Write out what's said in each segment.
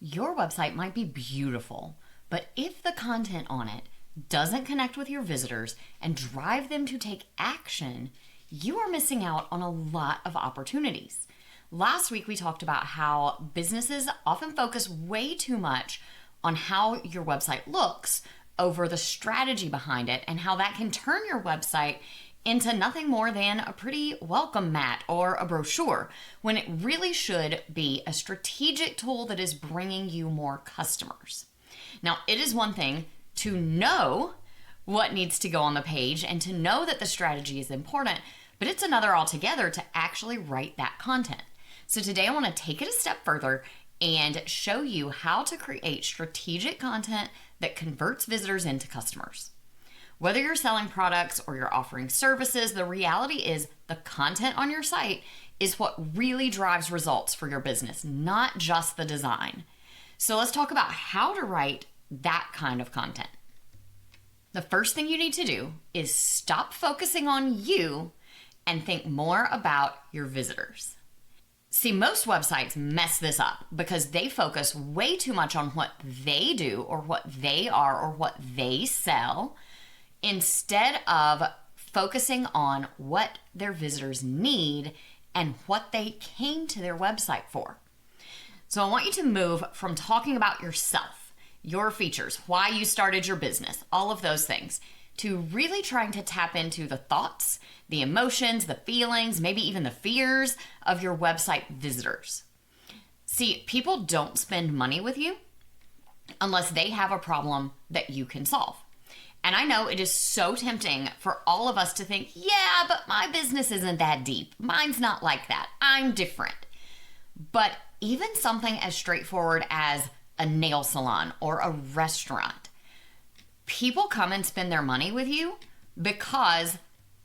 Your website might be beautiful, but if the content on it doesn't connect with your visitors and drive them to take action, you are missing out on a lot of opportunities. Last week, we talked about how businesses often focus way too much on how your website looks over the strategy behind it and how that can turn your website into nothing more than a pretty welcome mat or a brochure, when it really should be a strategic tool that is bringing you more customers. Now, it is one thing to know what needs to go on the page and to know that the strategy is important, but it's another altogether to actually write that content. So today I want to take it a step further and show you how to create strategic content that converts visitors into customers. Whether you're selling products or you're offering services, the reality is the content on your site is what really drives results for your business, not just the design. So let's talk about how to write that kind of content. The first thing you need to do is stop focusing on you and think more about your visitors. See, most websites mess this up because they focus way too much on what they do or what they are or what they sell, instead of focusing on what their visitors need and what they came to their website for. So I want you to move from talking about yourself, your features, why you started your business, all of those things, to really trying to tap into the thoughts, the emotions, the feelings, maybe even the fears of your website visitors. See, people don't spend money with you unless they have a problem that you can solve. And I know it is so tempting for all of us to think, yeah, but my business isn't that deep. Mine's not like that. I'm different. But even something as straightforward as a nail salon or a restaurant, people come and spend their money with you because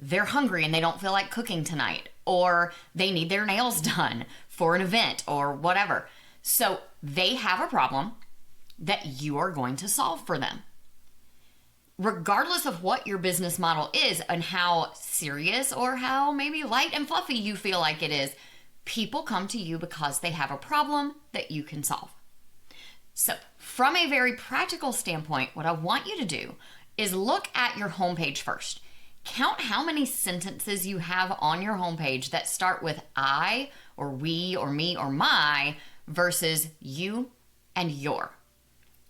they're hungry and they don't feel like cooking tonight, or they need their nails done for an event or whatever. So they have a problem that you are going to solve for them. Regardless of what your business model is and how serious or how maybe light and fluffy you feel like it is, people come to you because they have a problem that you can solve. So from a very practical standpoint, what I want you to do is look at your homepage first. Count how many sentences you have on your homepage that start with I or we or me or my versus you and your.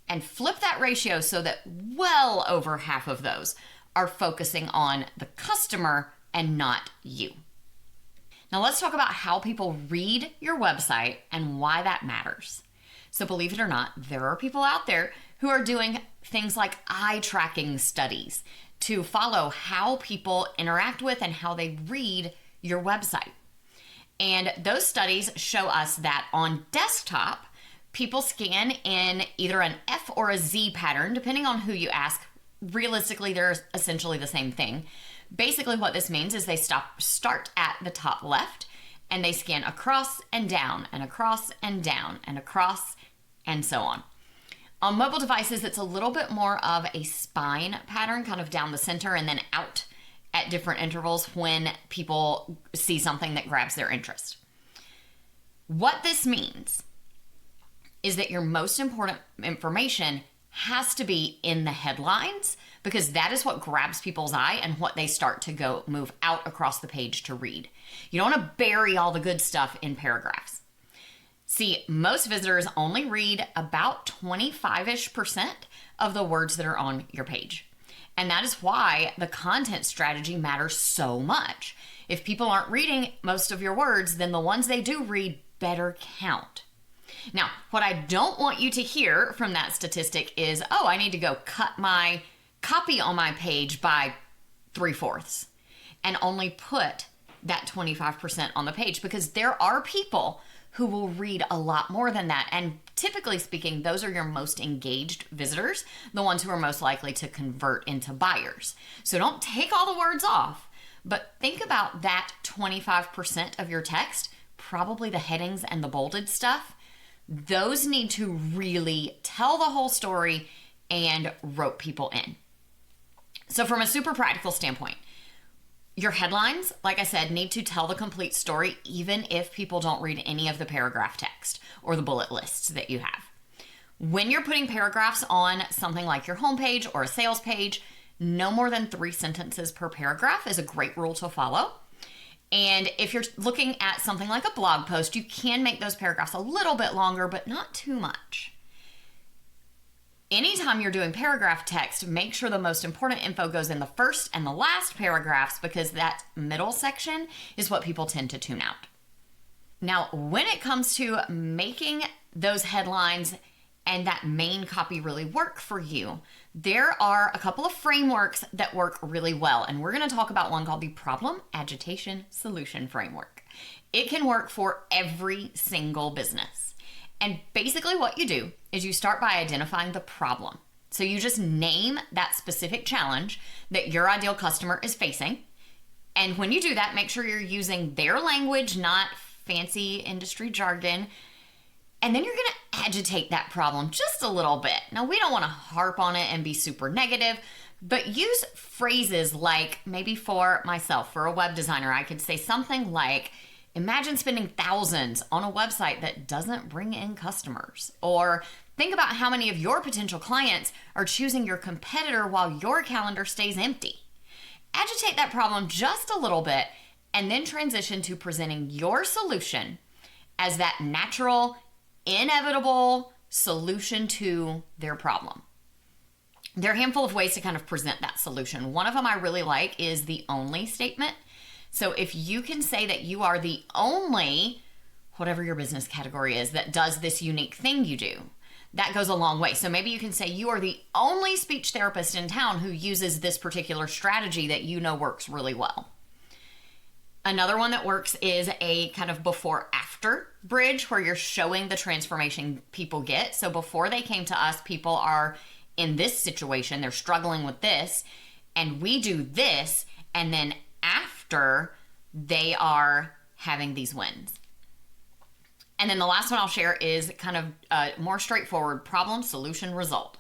And flip that ratio so that well over half of those are focusing on the customer and not you. Now let's talk about how people read your website and why that matters. So believe it or not, there are people out there who are doing things like eye tracking studies to follow how people interact with and how they read your website. And those studies show us that on desktop, people scan in either an F or a Z pattern, depending on who you ask. Realistically, they're essentially the same thing. Basically, what this means is they start at the top left and they scan across and down and across and down and across and so on. On mobile devices, it's a little bit more of a spine pattern, kind of down the center and then out at different intervals when people see something that grabs their interest. What this means is that your most important information has to be in the headlines, because that is what grabs people's eye and what they start to move out across the page to read. You don't want to bury all the good stuff in paragraphs. See, most visitors only read about 25% of the words that are on your page. And that is why the content strategy matters so much. If people aren't reading most of your words, then the ones they do read better count. Now, what I don't want you to hear from that statistic is, oh, I need to go cut my copy on my page by 3/4 and only put that 25% on the page, because there are people who will read a lot more than that. And typically speaking, those are your most engaged visitors, the ones who are most likely to convert into buyers. So don't take all the words off, but think about that 25% of your text, probably the headings and the bolded stuff. Those need to really tell the whole story and rope people in. So from a super practical standpoint, your headlines, like I said, need to tell the complete story, even if people don't read any of the paragraph text or the bullet lists that you have. When you're putting paragraphs on something like your homepage or a sales page, no more than 3 sentences per paragraph is a great rule to follow. And if you're looking at something like a blog post, you can make those paragraphs a little bit longer, but not too much. Anytime you're doing paragraph text, make sure the most important info goes in the first and the last paragraphs, because that middle section is what people tend to tune out. Now, when it comes to making those headlines and that main copy really work for you, there are a couple of frameworks that work really well. And we're going to talk about one called the Problem-Agitation-Solution framework. It can work for every single business. And basically what you do is you start by identifying the problem. So you just name that specific challenge that your ideal customer is facing. And when you do that, make sure you're using their language, not fancy industry jargon. And then you're going to agitate that problem just a little bit. Now, we don't want to harp on it and be super negative, but use phrases like, maybe for myself, for a web designer, I could say something like, imagine spending thousands on a website that doesn't bring in customers. Or think about how many of your potential clients are choosing your competitor while your calendar stays empty. Agitate that problem just a little bit and then transition to presenting your solution as that natural, inevitable solution to their problem. There are a handful of ways to kind of present that solution. One of them I really like is the only statement. So if you can say that you are the only, whatever your business category is, that does this unique thing you do, that goes a long way. So maybe you can say you are the only speech therapist in town who uses this particular strategy that you know works really well. Another one that works is a kind of before-after bridge where you're showing the transformation people get. So before they came to us, people are in this situation, they're struggling with this, and we do this, and then after, they are having these wins. And then the last one I'll share is kind of a more straightforward problem, solution, result.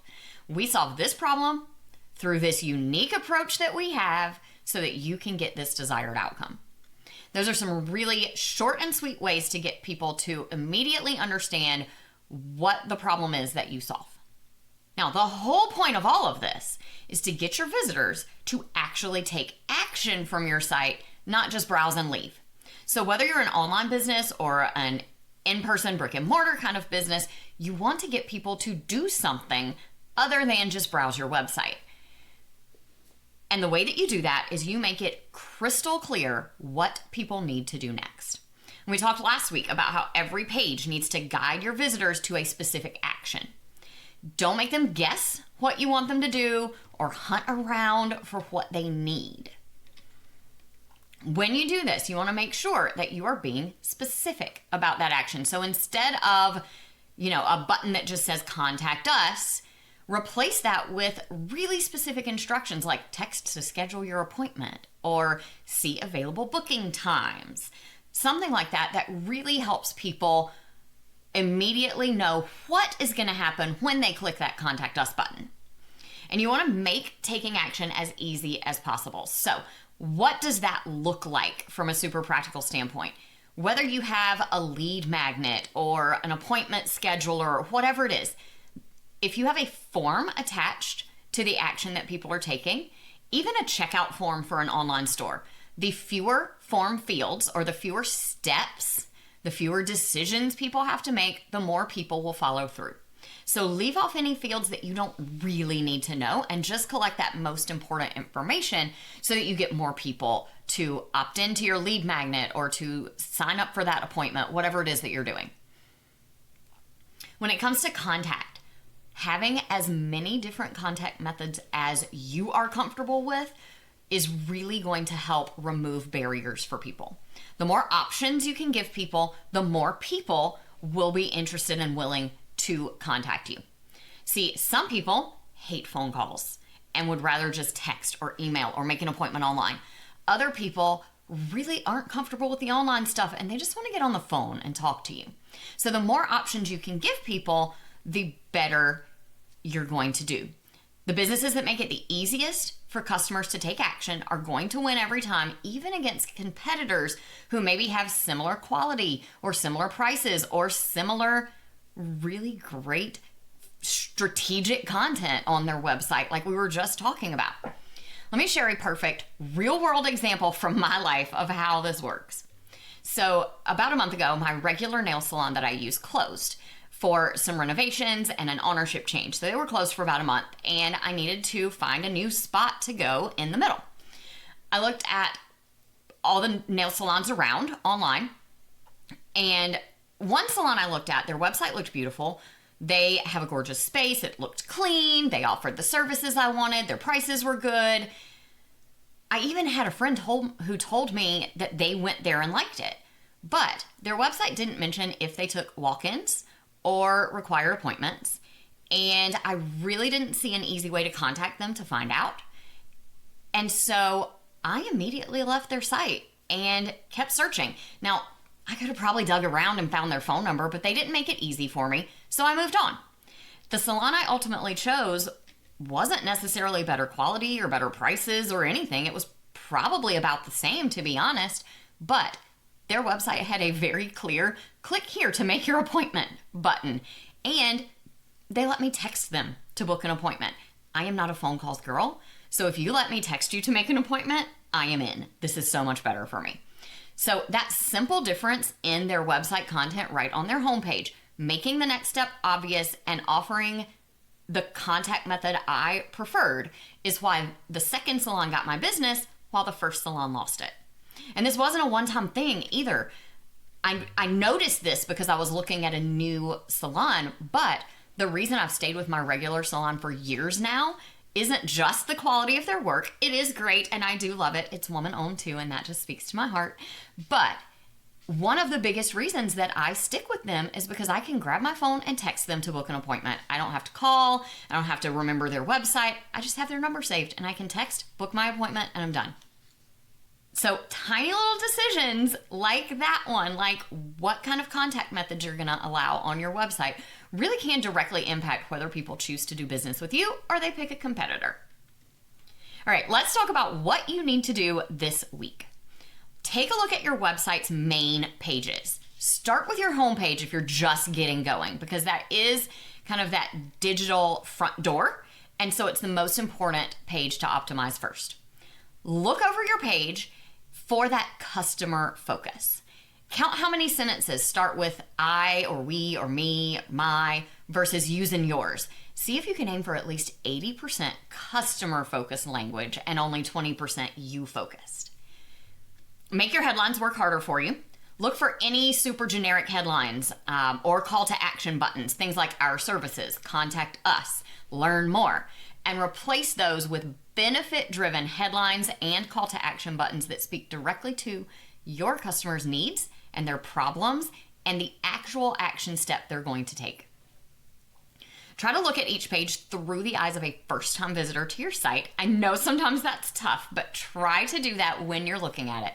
We solve this problem through this unique approach that we have so that you can get this desired outcome. Those are some really short and sweet ways to get people to immediately understand what the problem is that you solve. Now, the whole point of all of this is to get your visitors to actually take action from your site, not just browse and leave. So whether you're an online business or an in-person brick and mortar kind of business, you want to get people to do something other than just browse your website. And the way that you do that is you make it crystal clear what people need to do next. And we talked last week about how every page needs to guide your visitors to a specific action. Don't make them guess what you want them to do or hunt around for what they need. When you do this, you want to make sure that you are being specific about that action. So instead of, a button that just says contact us, replace that with really specific instructions like text to schedule your appointment or see available booking times. Something like that that really helps people immediately know what is going to happen when they click that contact us button. And you want to make taking action as easy as possible. So what does that look like from a super practical standpoint? Whether you have a lead magnet or an appointment scheduler or whatever it is, if you have a form attached to the action that people are taking, even a checkout form for an online store, the fewer form fields or the fewer steps, the fewer decisions people have to make, the more people will follow through. So leave off any fields that you don't really need to know and just collect that most important information so that you get more people to opt into your lead magnet or to sign up for that appointment, whatever it is that you're doing. When it comes to contact, having as many different contact methods as you are comfortable with is really going to help remove barriers for people. The more options you can give people, the more people will be interested and willing to contact you. See, some people hate phone calls and would rather just text or email or make an appointment online. Other people really aren't comfortable with the online stuff and they just want to get on the phone and talk to you. So the more options you can give people, the better you're going to do. The businesses that make it the easiest for customers to take action are going to win every time, even against competitors who maybe have similar quality or similar prices or similar really great strategic content on their website like we were just talking about. Let me share a perfect real world example from my life of how this works. So about a month ago, my regular nail salon that I use closed for some renovations and an ownership change. So they were closed for about a month, and I needed to find a new spot to go in the middle. I looked at all the nail salons around online, and one salon I looked at, their website looked beautiful. They have a gorgeous space. It looked clean. They offered the services I wanted. Their prices were good. I even had a friend who told me that they went there and liked it. But their website didn't mention if they took walk-ins or required appointments. And I really didn't see an easy way to contact them to find out. And so I immediately left their site and kept searching. Now, I could have probably dug around and found their phone number, but they didn't make it easy for me, so I moved on. The salon I ultimately chose wasn't necessarily better quality or better prices or anything. It was probably about the same, to be honest, but their website had a very clear click here to make your appointment button, and they let me text them to book an appointment. I am not a phone calls girl, so if you let me text you to make an appointment, I am in. This is so much better for me. So that simple difference in their website content right on their homepage, making the next step obvious and offering the contact method I preferred, is why the second salon got my business while the first salon lost it. And this wasn't a one-time thing either. I noticed this because I was looking at a new salon, but the reason I've stayed with my regular salon for years now isn't just the quality of their work. It is great, and I do love it. It's woman-owned too, and that just speaks to my heart. But one of the biggest reasons that I stick with them is because I can grab my phone and text them to book an appointment. I don't have to call. I don't have to remember their website. I just have their number saved, and I can text, book my appointment, and I'm done. So tiny little decisions like that one, like what kind of contact methods you're going to allow on your website, really can directly impact whether people choose to do business with you or they pick a competitor. All right, let's talk about what you need to do this week. Take a look at your website's main pages. Start with your homepage if you're just getting going, because that is kind of that digital front door. And so it's the most important page to optimize first. Look over your page for that customer focus. Count how many sentences start with I or we or me, my, versus using yours. See if you can aim for at least 80% customer focused language and only 20% you focused. Make your headlines work harder for you. Look for any super generic headlines or call to action buttons, things like our services, contact us, learn more, and replace those with benefit-driven headlines and call to action buttons that speak directly to your customers' needs and their problems and the actual action step they're going to take. Try to look at each page through the eyes of a first-time visitor to your site. I know sometimes that's tough, but try to do that when you're looking at it.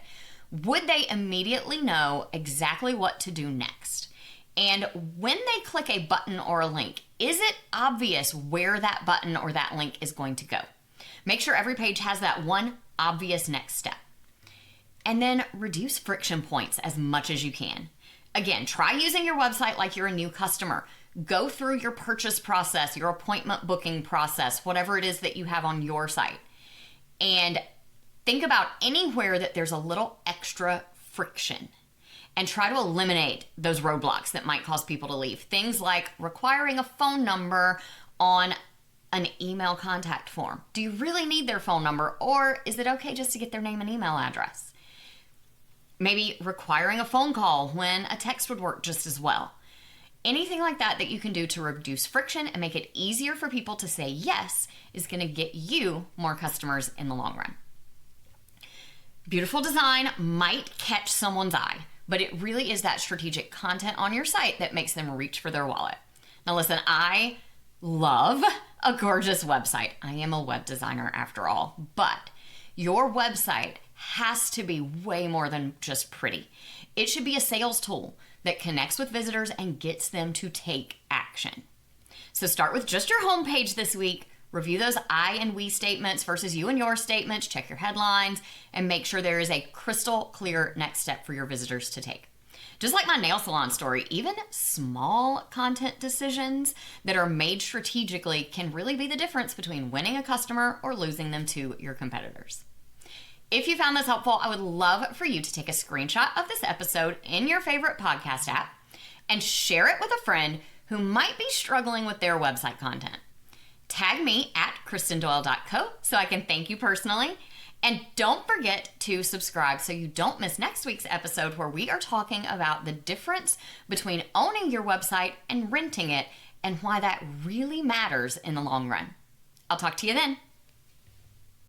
Would they immediately know exactly what to do next? And when they click a button or a link, is it obvious where that button or that link is going to go? Make sure every page has that one obvious next step. And then reduce friction points as much as you can. Again, try using your website like you're a new customer. Go through your purchase process, your appointment booking process, whatever it is that you have on your site. And think about anywhere that there's a little extra friction and try to eliminate those roadblocks that might cause people to leave. Things like requiring a phone number on an email contact form. Do you really need their phone number, or is it okay just to get their name and email address? Maybe requiring a phone call when a text would work just as well. Anything like that that you can do to reduce friction and make it easier for people to say yes is going to get you more customers in the long run. Beautiful design might catch someone's eye, but it really is that strategic content on your site that makes them reach for their wallet. Now listen, I love a gorgeous website. I am a web designer after all, but your website has to be way more than just pretty. It should be a sales tool that connects with visitors and gets them to take action. So start with just your homepage this week. Review those I and we statements versus you and your statements. Check your headlines and make sure there is a crystal clear next step for your visitors to take. Just like my nail salon story, even small content decisions that are made strategically can really be the difference between winning a customer or losing them to your competitors. If you found this helpful, I would love for you to take a screenshot of this episode in your favorite podcast app and share it with a friend who might be struggling with their website content. Tag me at kristendoyle.co so I can thank you personally. And don't forget to subscribe so you don't miss next week's episode, where we are talking about the difference between owning your website and renting it and why that really matters in the long run. I'll talk to you then.